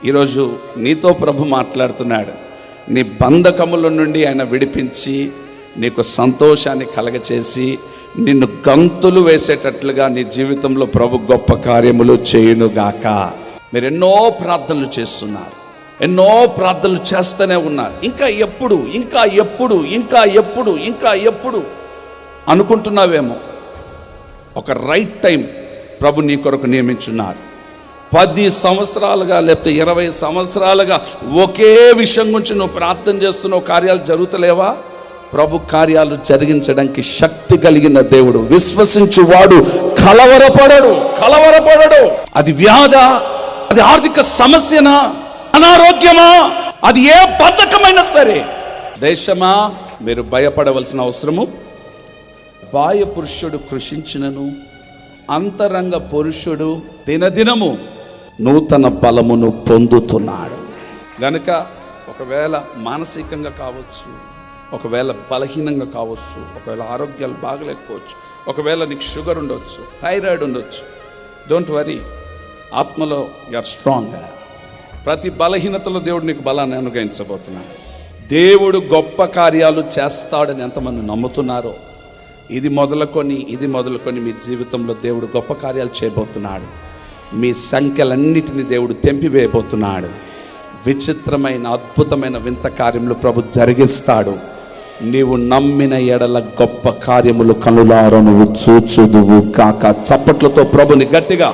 ఈరోజు నీతో ప్రభు మాట్లాడుతున్నాడు. నీ బంధకముల నుండి ఆయన విడిపించి నీకు సంతోషాన్ని కలగచేసి నిన్ను గంతులు వేసేటట్లుగా నీ జీవితంలో ప్రభు గొప్ప కార్యములు చేయునుగాక. మీరు ఎన్నో ప్రార్థనలు చేస్తున్నారు, ఎన్నో ప్రార్థనలు చేస్తూనే ఉన్నారు. ఇంకా ఎప్పుడు ఇంకా ఎప్పుడు ఇంకా ఎప్పుడు ఇంకా ఎప్పుడు అనుకుంటున్నావేమో. ఒక రైట్ టైం ప్రభు నీ కొరకు నియమించున్నారు. 10 సంవత్సరాలుగా లేకపోతే 20 సంవత్సరాలుగా ఒకే విషయం గురించి నువ్వు ప్రార్థన చేస్తున్నావు, కార్యాలు జరుగుతలేవా? ప్రభు కార్యాలు జరిగించడానికి శక్తి కలిగిన దేవుడు. విశ్వసించువాడు కలవరపడడు. అది వ్యాధ, అది ఆర్థిక సమస్యనా, అనారోగ్యమా, అది ఏ బద్ధకమైనా సరే, దేశమా, మీరు భయపడవలసిన అవసరము. బాహ్య పురుషుడు కృషించినను అంతరంగ పురుషుడు దినదినము నూతన బలమును పొందుతున్నాడు. గనుక ఒకవేళ మానసికంగా కావచ్చు, ఒకవేళ బలహీనంగా కావచ్చు, ఒకవేళ ఆరోగ్యాలు బాగలేకపోవచ్చు, ఒకవేళ నీకు షుగర్ ఉండొచ్చు, థైరాయిడ్ ఉండొచ్చు, డోంట్ వరీ. ఆత్మలో యూఆర్ స్ట్రాంగ్. ప్రతి బలహీనతలో దేవుడు నీకు బలాన్ని అనుగ్రహించబోతున్నాడు. దేవుడు గొప్ప కార్యాలు చేస్తాడని ఎంతమంది నమ్ముతున్నారో, ఇది మొదలుకొని మీ జీవితంలో దేవుడు గొప్ప కార్యాలు చేయబోతున్నాడు. మీ సంఖ్యలన్నిటిని దేవుడు తెంపివేయబోతున్నాడు. విచిత్రమైన అద్భుతమైన వింత కార్యములు ప్రభు జరిగిస్తాడు. నీవు నమ్మిన ఎడల గొప్ప కార్యములు కనులారా నువ్వు చూచుదువు కాక. చప్పట్లతో ప్రభుని గట్టిగా